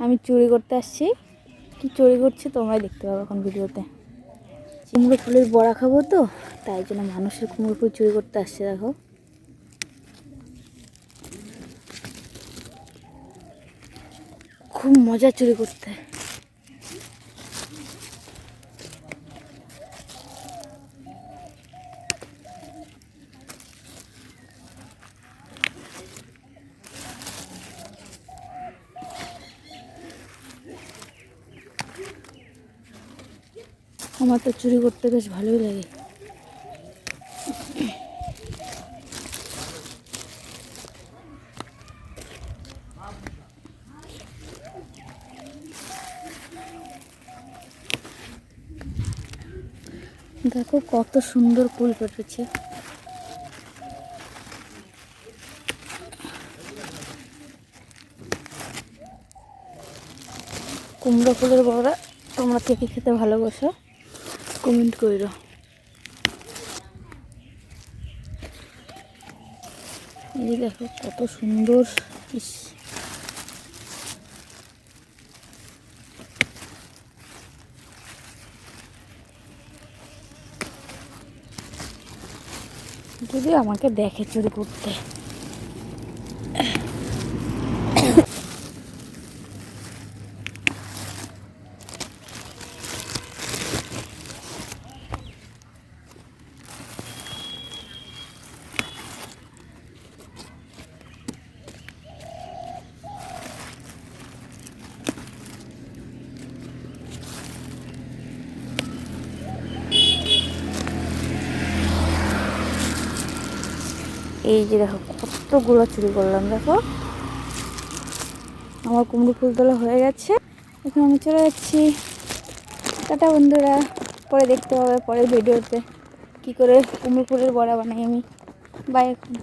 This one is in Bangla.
আমি চুরি করতে আসছি। কি চুরি করছি তোমরাই দেখতে পাবো এখন ভিডিওতে। কুমড়ো ফুলের বড়া খাবো তো, তাই জন্য মানুষের কুমড়ো ফুল চুরি করতে আসছে। দেখো খুব মজা চুরি করতে। আমার তো চুরি করতে বেশ ভালোই লাগে। দেখো কত সুন্দর ফুল ফুটেছে। কুমড়ো ফুলের বড়া তোমরা কে কে খেতে ভালোবাসো কমেন্ট করো। এই দেখো কত সুন্দর। ইস, যদি আমাকে দেখে চুরি করতে। এই যে দেখো কতগুলো চুরি করলাম। দেখো আমার কুমড়ো ফুল তোলা হয়ে গেছে। এখন আমি চলে যাচ্ছি। টাটা বন্ধুরা, পরে দেখতে হবে পরের ভিডিওতে কী করে কুমড়ো ফুলের বড়া বানাই আমি। বাই। এখন